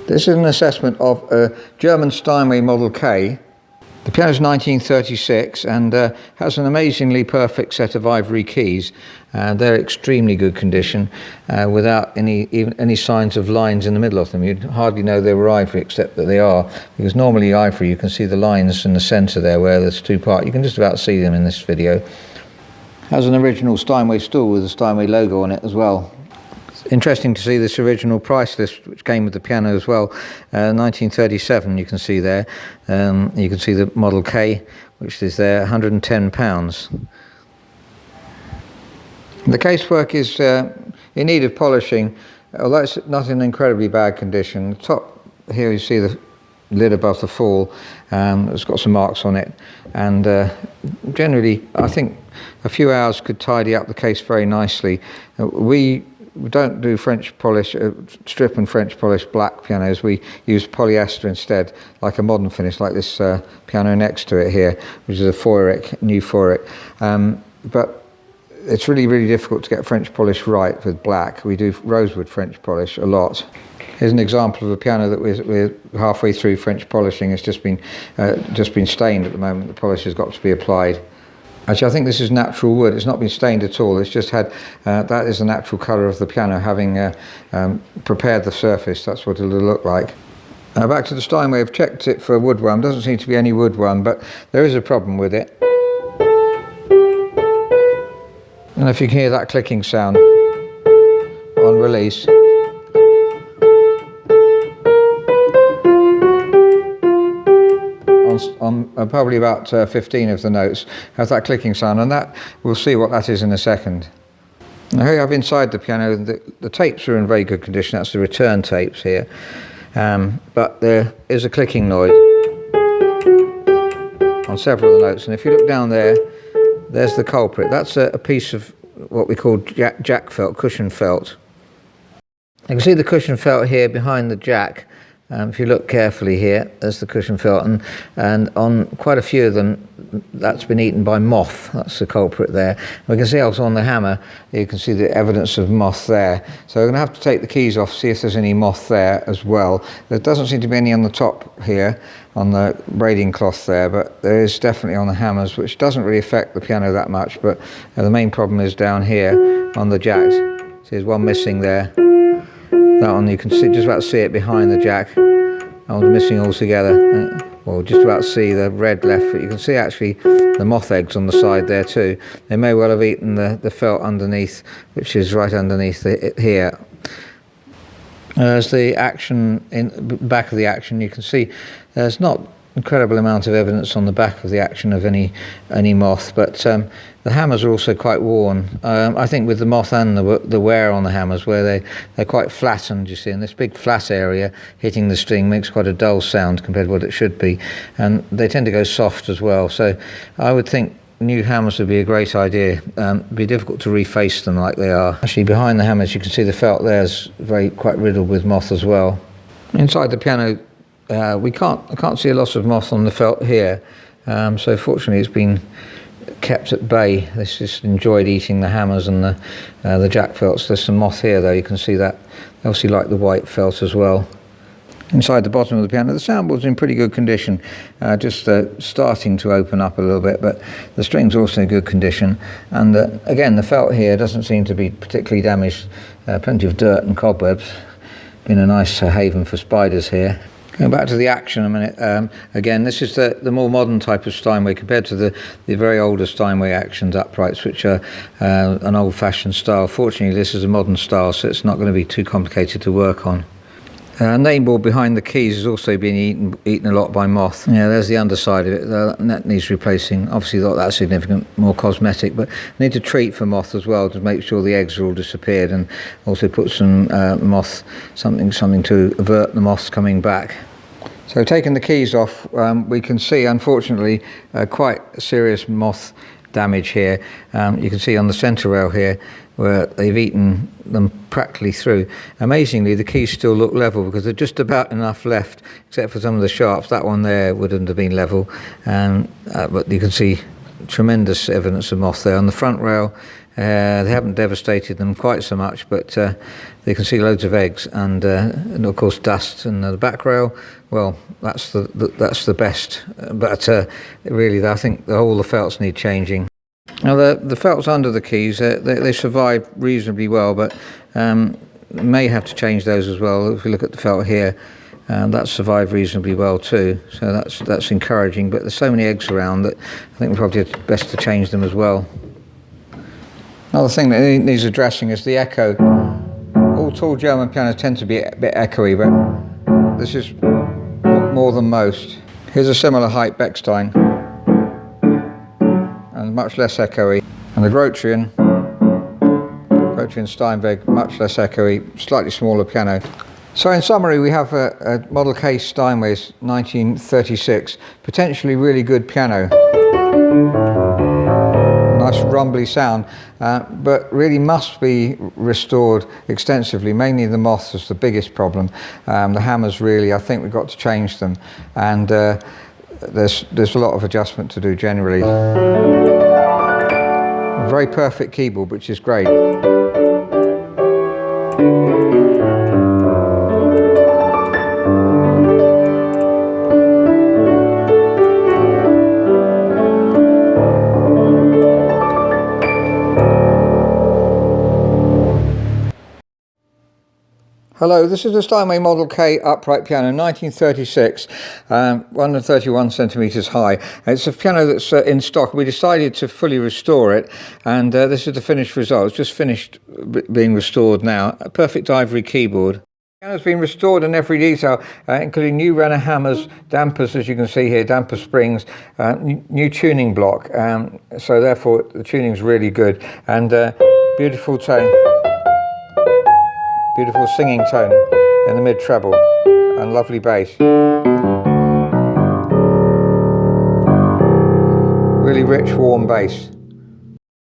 This is an assessment of a German Steinway Model K. The piano is 1936 and has an amazingly perfect set of ivory keys. They're extremely good condition without any signs of lines in the middle of them. You'd hardly know they were ivory, except that they are, because normally ivory you can see the lines in the centre there where there's two parts. You can just about see them in this video. Has an original Steinway stool with a Steinway logo on it as well. Interesting to see this original price list which came with the piano as well. 1937 you can see there. You can see the Model K which is there, £110. The casework is in need of polishing, although it's not in incredibly bad condition. The top here you see the lid above the fall. It's got some marks on it, and generally I think a few hours could tidy up the case very nicely. We don't do French polish, strip and French polish black pianos. We use polyester instead, like a modern finish, like this piano next to it here, which is a Fouric, new Fouric. But it's really, really difficult to get French polish right with black. We do rosewood French polish a lot. Here's an example of a piano that we're halfway through French polishing. It's just been stained at the moment. The polish has got to be applied. Actually, I think this is natural wood. It's not been stained at all. It's just had, that is the natural colour of the piano, having prepared the surface. That's what it'll look like. Back to the Steinway. I've checked it for woodworm. Doesn't seem to be any woodworm, but there is a problem with it. And if you can hear that clicking sound on release. On probably about 15 of the notes has that clicking sound, and that we'll see what that is in a second. Now here you have inside the piano, the tapes are in very good condition. That's the return tapes here, but there is a clicking noise on several of the notes, and if you look down there, there's the culprit. That's a piece of what we call jack felt, cushion felt. You can see the cushion felt here behind the jack. If you look carefully here, there's the cushion felt, and on quite a few of them, that's been eaten by moth. That's the culprit there. We can see also on the hammer, you can see the evidence of moth there. So we're going to have to take the keys off, see if there's any moth there as well. There doesn't seem to be any on the top here, on the braiding cloth there, but there is definitely on the hammers, which doesn't really affect the piano that much, but the main problem is down here on the jacks. See, there's one missing there. That one, you can see, just about see it behind the jack. That one's missing altogether. Well, just about see the red left, but you can see actually the moth eggs on the side there too. They may well have eaten the felt underneath, which is right underneath here. As the action, in back of the action, you can see there's not incredible amount of evidence on the back of the action of any moth, but the hammers are also quite worn. I think with the moth and the wear on the hammers, where they're quite flattened, you see, and this big flat area hitting the string makes quite a dull sound compared to what it should be, and they tend to go soft as well. So I would think new hammers would be a great idea. It'd be difficult to reface them like they are. Actually, behind the hammers, you can see the felt there's quite riddled with moth as well. Inside the piano, I can't see a loss of moth on the felt here, so fortunately it's been kept at bay. This just enjoyed eating the hammers and the jack felts. There's some moth here though, you can see that. They obviously like the white felt as well. Inside the bottom of the piano, the soundboard's in pretty good condition, just starting to open up a little bit, but the string's also in good condition, and again the felt here doesn't seem to be particularly damaged. Plenty of dirt and cobwebs. Been a nice haven for spiders here. Going back to the action a minute, again, this is the more modern type of Steinway compared to the very older Steinway actions uprights, which are an old-fashioned style. Fortunately, this is a modern style, so it's not going to be too complicated to work on. Name board behind the keys has also been eaten a lot by moth. Yeah, there's the underside of it. That needs replacing. Obviously not that significant, more cosmetic, but need to treat for moth as well to make sure the eggs are all disappeared, and also put some moth, something to avert the moths coming back. So taking the keys off, we can see unfortunately quite serious moth damage here. You can see on the centre rail here where they've eaten them practically through. Amazingly, the keys still look level because there's just about enough left, except for some of the sharps. That one there wouldn't have been level, but you can see tremendous evidence of moth there. On the front rail, They haven't devastated them quite so much, but they can see loads of eggs and of course dust. And the back rail, well, that's the best. But really, I think all the felts need changing. Now the felts under the keys, they survive reasonably well, but may have to change those as well. If we look at the felt here, that's survived reasonably well too, so that's encouraging. But there's so many eggs around that I think probably it's best to change them as well. Another thing that needs addressing is the echo. All tall German pianos tend to be a bit echoey, but this is more than most. Here's a similar height Bechstein, and much less echoey. And the Grotrian Steinway, much less echoey, slightly smaller piano. So in summary, we have a Model K Steinway's 1936, potentially really good piano. Nice rumbly sound, but really must be restored extensively. Mainly the moths is the biggest problem. The hammers really, I think we've got to change them, and there's a lot of adjustment to do generally. A very perfect keyboard, which is great. Hello, this is the Steinway Model K upright piano, 1936, 131 centimetres high. It's a piano that's in stock. We decided to fully restore it, and this is the finished result. It's just finished being restored now. A perfect ivory keyboard. The piano's been restored in every detail, including new Renner hammers, dampers, as you can see here, damper springs, new tuning block. So therefore, the tuning's really good, and beautiful tone. Beautiful singing tone in the mid treble and lovely bass. Really rich, warm bass.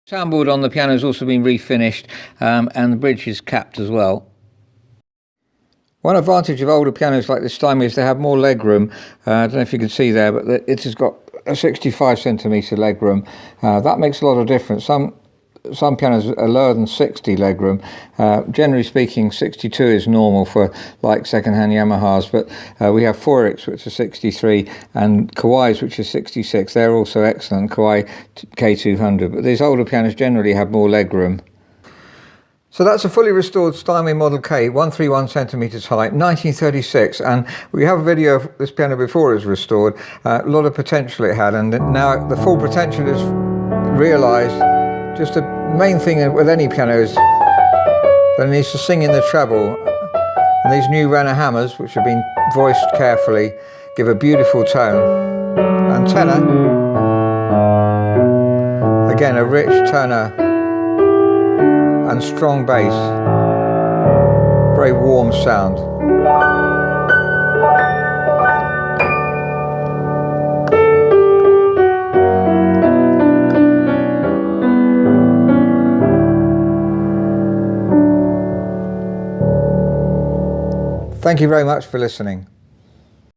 Soundboard on the piano has also been refinished, and the bridge is capped as well. One advantage of older pianos like the Steinway is they have more leg room. I don't know if you can see there, but it has got a 65 centimetre leg room. That makes a lot of difference. Some pianos are lower than 60 legroom. Generally speaking, 62 is normal for like second-hand Yamahas, but we have Forex, which are 63, and Kawais, which is 66. They're also excellent, Kawai K200, but these older pianos generally have more legroom. So that's a fully restored Steinway Model K, 131 centimetres high, 1936, and we have a video of this piano before it was restored. A lot of potential it had, and now the full potential is realised. Just the main thing with any piano is that it needs to sing in the treble. And these new Renner hammers, which have been voiced carefully, give a beautiful tone. And tenor, again a rich tenor and strong bass. Very warm sound. Thank you very much for listening.